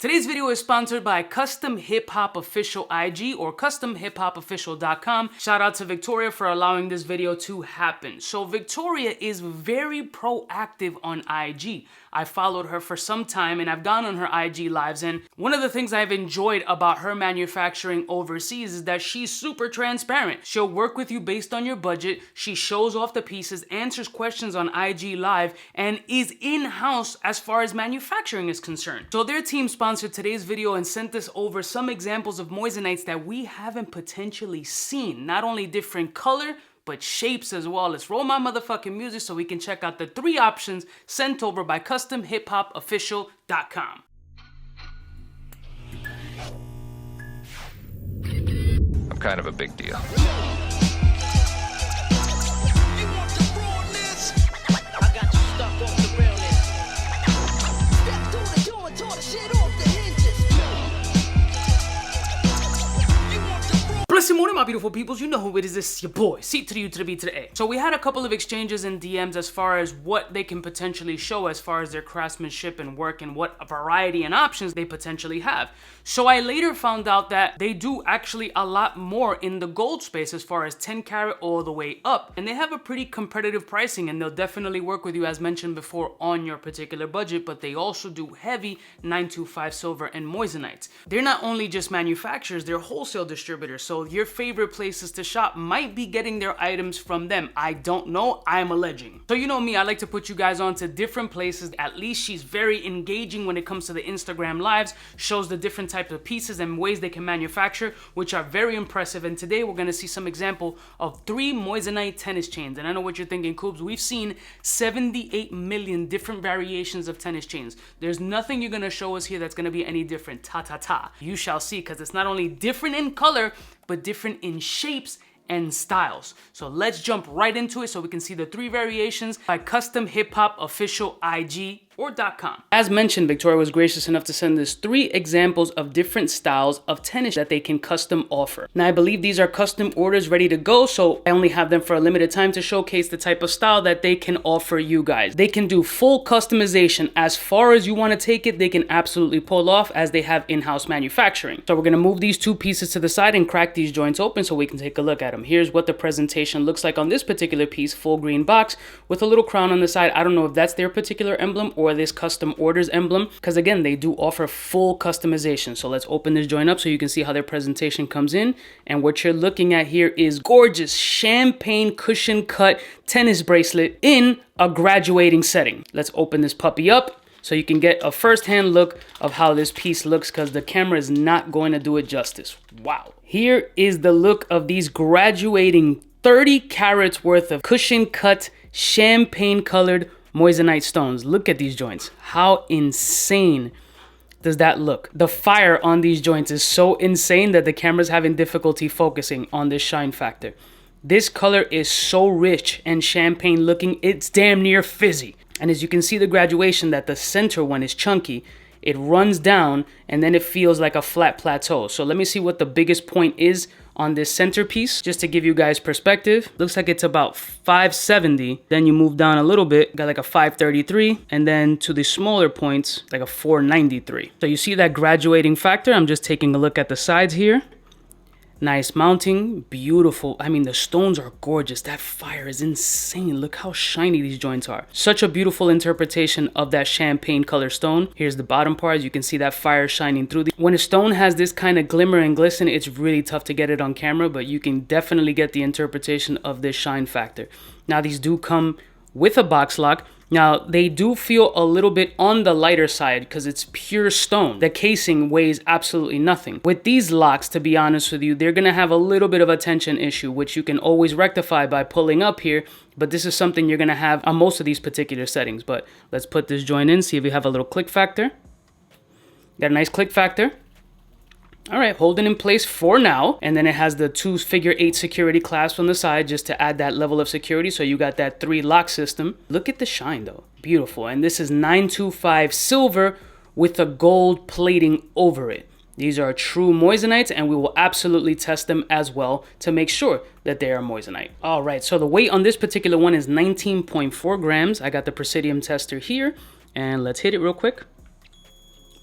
Today's video is sponsored by Customhiphopofficial IG or Customhiphopofficial.com. Shout out to Victoria for allowing this video to happen. So Victoria is very proactive on IG. I followed her for some time and I've gone on her IG lives, and one of the things I've enjoyed about her manufacturing overseas is that she's super transparent. She'll work with you based on your budget. She shows off the pieces, answers questions on IG live, and is in-house as far as manufacturing is concerned. So their team sponsored today's video and sent us over some examples of moissanites that we haven't potentially seen. Not only different color, but shapes as well. Let's roll my motherfucking music so we can check out the 3 options sent over by Customhiphopofficial.com. I'm kind of a big deal. Blessed morning, my beautiful peoples. You know who it is. This is your boy, C to the U to the B to the A. So we had a couple of exchanges in DMs as far as what they can potentially show as far as their craftsmanship and work and what variety and options they potentially have. So I later found out that they do actually a lot more in the gold space as far as 10 karat all the way up. And they have a pretty competitive pricing, and they'll definitely work with you, as mentioned before, on your particular budget, but they also do heavy 925 silver and moissanites. They're not only just manufacturers, they're wholesale distributors. So your favorite places to shop might be getting their items from them. I don't know, I'm alleging. So you know me, I like to put you guys on to different places. At least she's very engaging when it comes to the Instagram lives, shows the different types of pieces and ways they can manufacture, which are very impressive. And today we're gonna see some example of 3 moissanite tennis chains. And I know what you're thinking, Cubes, we've seen 78 million different variations of tennis chains. There's nothing you're gonna show us here that's gonna be any different. Ta. You shall see, because it's not only different in color, but different in shapes and styles. So let's jump right into it so we can see the 3 variations by Customhiphopofficial IG or .com. As mentioned, Victoria was gracious enough to send us 3 examples of different styles of tennis that they can custom offer. Now, I believe these are custom orders ready to go, so I only have them for a limited time to showcase the type of style that they can offer you guys. They can do full customization. As far as you want to take it, they can absolutely pull off, as they have in-house manufacturing. So we're going to move these 2 pieces to the side and crack these joints open so we can take a look at them. Here's what the presentation looks like on this particular piece, full green box with a little crown on the side. I don't know if that's their particular emblem or this custom orders emblem, because again, they do offer full customization. So let's open this joint up so you can see how their presentation comes in. And what you're looking at here is gorgeous champagne cushion cut tennis bracelet in a graduating setting. Let's open this puppy up so you can get a first-hand look of how this piece looks, because the camera is not going to do it justice. Wow. Here is the look of these graduating 30 carats worth of cushion cut champagne colored moissanite stones. Look at these joints. How insane does that look? The fire on these joints is so insane that the camera's having difficulty focusing on this shine factor. This color is so rich and champagne looking, it's damn near fizzy. And as you can see the graduation, that the center one is chunky. It runs down and then it feels like a flat plateau. So let me see what the biggest point is on this centerpiece, just to give you guys perspective. Looks like it's about 570. Then you move down a little bit, got like a 533, and then to the smaller points, like a 493. So you see that graduating factor. I'm just taking a look at the sides here. Nice mounting, beautiful. I mean, the stones are gorgeous. That fire is insane. Look how shiny these joints are. Such a beautiful interpretation of that champagne color stone. Here's the bottom part. As you can see that fire shining through. When a stone has this kind of glimmer and glisten, it's really tough to get it on camera, but you can definitely get the interpretation of this shine factor. Now, these do come with a box lock. Now, they do feel a little bit on the lighter side because it's pure stone. The casing weighs absolutely nothing. With these locks, to be honest with you, they're going to have a little bit of a tension issue, which you can always rectify by pulling up here. But this is something you're going to have on most of these particular settings. But let's put this joint in, see if we have a little click factor. Got a nice click factor. All right, holding in place for now. And then it has the 2 figure 8 security clasps on the side just to add that level of security. So you got that 3 lock system. Look at the shine though, beautiful. And this is 925 silver with a gold plating over it. These are true moissanites, and we will absolutely test them as well to make sure that they are moissanite. All right, so the weight on this particular one is 19.4 grams. I got the Presidium tester here, and let's hit it real quick.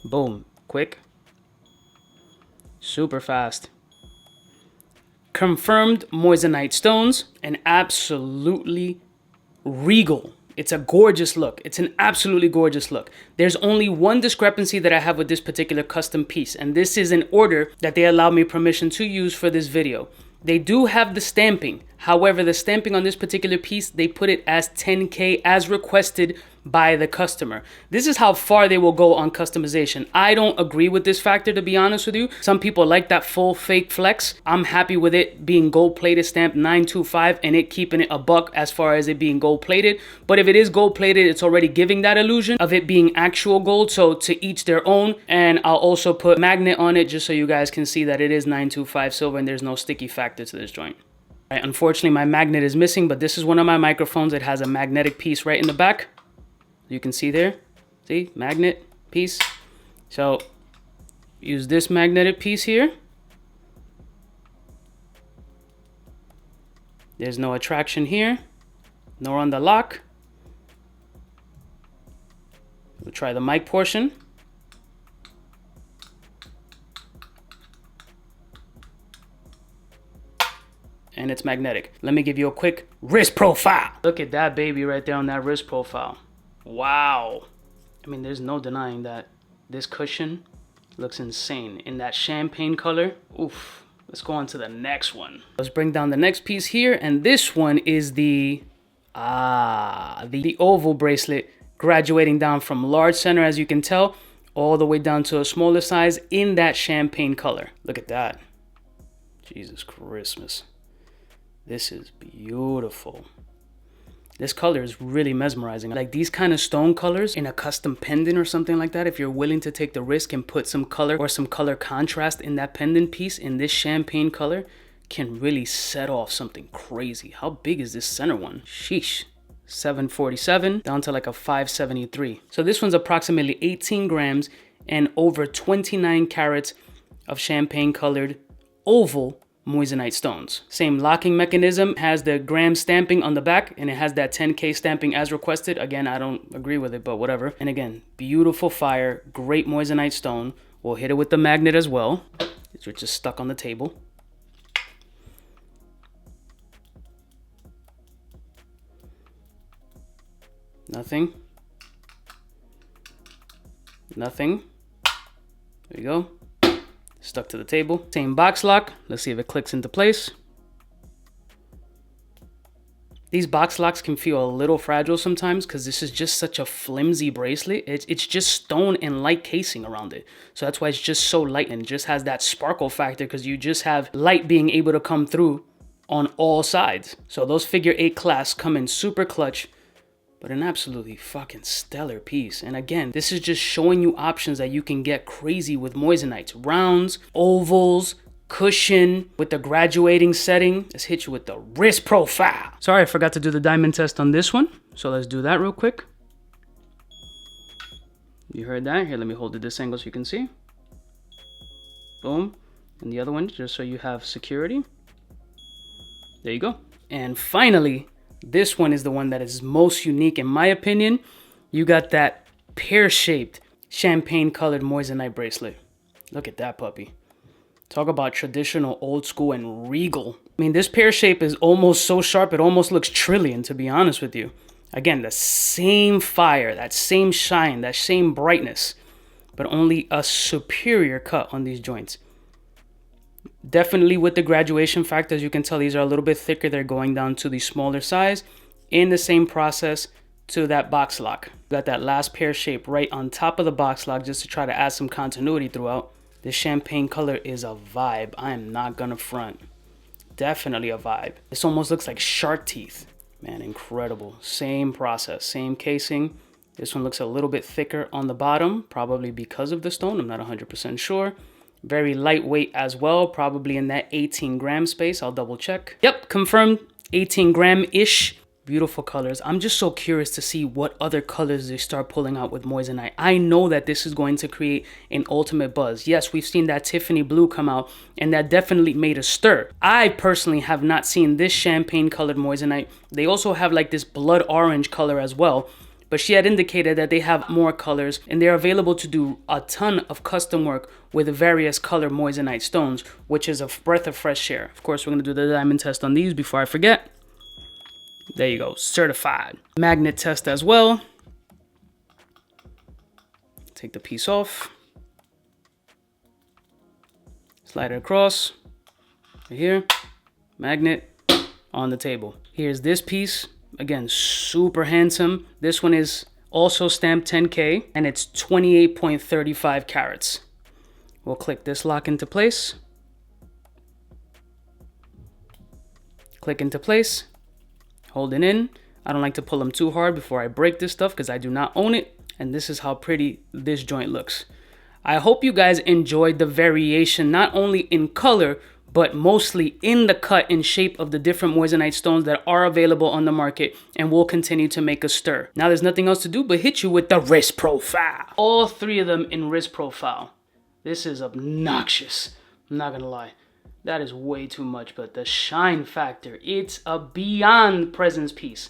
Boom. Quick. Super fast. Confirmed Moissanite stones, and absolutely regal. It's a gorgeous look. It's an absolutely gorgeous look. There's only one discrepancy that I have with this particular custom piece, and this is an order that they allowed me permission to use for this video. They do have the stamping. However, the stamping on this particular piece, they put it as 10K as requested by the customer. This is how far they will go on customization. I don't agree with this factor, to be honest with you. Some people like that full fake flex. I'm happy with it being gold plated, stamped 925, and it keeping it a buck as far as it being gold plated. But if it is gold plated, it's already giving that illusion of it being actual gold. So to each their own. And I'll also put magnet on it just so you guys can see that it is 925 silver and there's no sticky factor to this joint. Right, unfortunately, my magnet is missing, but this is one of my microphones. It has a magnetic piece right in the back. You can see there, see, magnet piece. So use this magnetic piece here. There's no attraction here, nor on the lock. We'll try the mic portion. And it's magnetic. Let me give you a quick wrist profile. Look at that baby right there on that wrist profile. Wow. I mean, there's no denying that this cushion looks insane in that champagne color. Oof. Let's go on to the next one. Let's bring down the next piece here. And this one is the oval bracelet, graduating down from large center, as you can tell, all the way down to a smaller size in that champagne color. Look at that. Jesus Christmas. This is beautiful. This color is really mesmerizing. Like these kind of stone colors in a custom pendant or something like that, if you're willing to take the risk and put some color or some color contrast in that pendant piece in this champagne color, can really set off something crazy. How big is this center one? Sheesh. 747 down to like a 573. So this one's approximately 18 grams and over 29 carats of champagne colored oval Moissanite stones. Same locking mechanism, has the gram stamping on the back, and it has that 10K stamping as requested. Again, I don't agree with it, but whatever. And again, beautiful fire, great Moissanite stone. We'll hit it with the magnet as well, which is stuck on the table. Nothing. Nothing. There you go. Stuck to the table. Same box lock. Let's see if it clicks into place. These box locks can feel a little fragile sometimes because this is just such a flimsy bracelet. It's just stone and light casing around it. So that's why it's just so light and just has that sparkle factor because you just have light being able to come through on all sides. So those figure 8 clasps come in super clutch, but an absolutely fucking stellar piece. And again, this is just showing you options that you can get crazy with Moissanites. Rounds, ovals, cushion with the graduating setting. Let's hit you with the wrist profile. Sorry, I forgot to do the diamond test on this one. So let's do that real quick. You heard that? Here, let me hold it this angle so you can see. Boom. And the other one, just so you have security. There you go. And finally, this one is the one that is most unique in my opinion. You got that pear-shaped champagne colored Moissanite bracelet. Look at that puppy. Talk about traditional, old school, and regal. I mean, this pear shape is almost so sharp, it almost looks trillion, to be honest with you. Again, the same fire, that same shine, that same brightness, but only a superior cut on these joints. Definitely with the graduation factor, as you can tell, these are a little bit thicker. They're going down to the smaller size in the same process to that box lock. Got that last pear shape right on top of the box lock just to try to add some continuity throughout. This champagne color is a vibe. I am not gonna front. Definitely a vibe. This almost looks like shark teeth. Man, incredible. Same process, same casing. This one looks a little bit thicker on the bottom, probably because of the stone. I'm not 100% sure. Very lightweight as well, probably in that 18 gram space. I'll double check. Yep, confirmed 18 gram-ish. Beautiful colors. I'm just so curious to see what other colors they start pulling out with Moissanite. I know that this is going to create an ultimate buzz. Yes, we've seen that Tiffany blue come out, and that definitely made a stir. I personally have not seen this champagne colored Moissanite. They also have like this blood orange color as well, but she had indicated that they have more colors and they're available to do a ton of custom work with various color moissanite stones, which is a breath of fresh air. Of course, we're gonna do the diamond test on these before I forget. There you go, certified. Magnet test as well. Take the piece off. Slide it across. Right here, magnet on the table. Here's this piece. Again, super handsome. This one is also stamped 10K and it's 28.35 carats. We'll click this lock into place. Click into place. Hold it in. I don't like to pull them too hard before I break this stuff because I do not own it. And this is how pretty this joint looks. I hope you guys enjoyed the variation, not only in color, but mostly in the cut and shape of the different moissanite stones that are available on the market and will continue to make a stir. Now there's nothing else to do but hit you with the wrist profile. All three of them in wrist profile. This is obnoxious. I'm not gonna lie. That is way too much, but the shine factor, it's a beyond presence piece.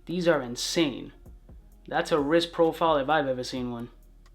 These are insane. That's a wrist profile if I've ever seen one.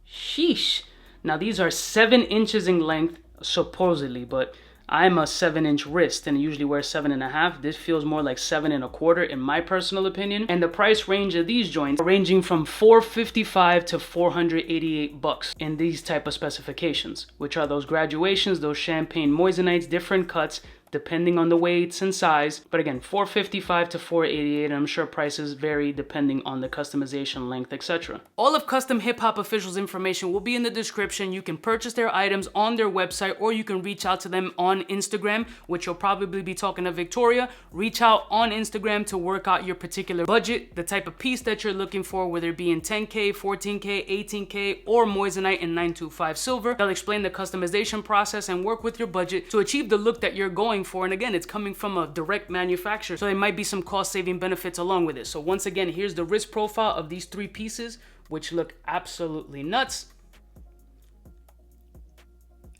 Sheesh. Now these are 7 inches in length, supposedly, but I'm a 7-inch wrist and I usually wear 7.5. This feels more like 7.25 in my personal opinion. And the price range of these joints are ranging from $455 to $488 in these type of specifications, which are those graduations, those champagne moissanites, different cuts, depending on the weights and size. But again, $455 to $488, and I'm sure prices vary depending on the customization, length, etc. All of Custom Hip Hop Official's information will be in the description. You can purchase their items on their website, or you can reach out to them on Instagram, which you'll probably be talking to Victoria. Reach out on Instagram to work out your particular budget, the type of piece that you're looking for, whether it be in 10K, 14K, 18K, or moissanite in 925 silver. They'll explain the customization process and work with your budget to achieve the look that you're going for. And again, it's coming from a direct manufacturer, so there might be some cost saving benefits along with it. So once again, here's the wrist profile of these 3 pieces, which look absolutely nuts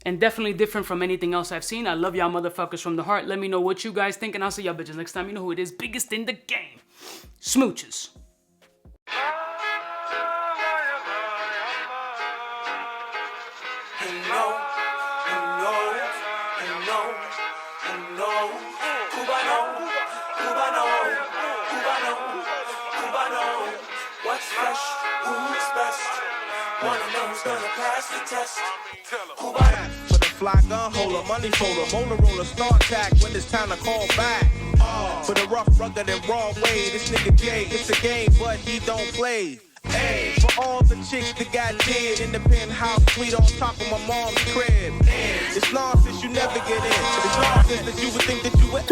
and definitely different from anything else I've seen. I love y'all motherfuckers from the heart. Let me know what you guys think, and I'll see y'all bitches next time. You know who it is, biggest in the game. Smooches. What's fresh? Who's best? Wanna know who's gonna pass the test? Who back? For the fly gun holder, money folder, motor roller, start tag when it's time to call back. For the rough, rugged, and raw way, this nigga Jay, it's a game, but he don't play. Hey, for all the chicks that got dead in the penthouse suite on top of my mom's crib. It's nonsense you never get in. It's nonsense that you would think that you would.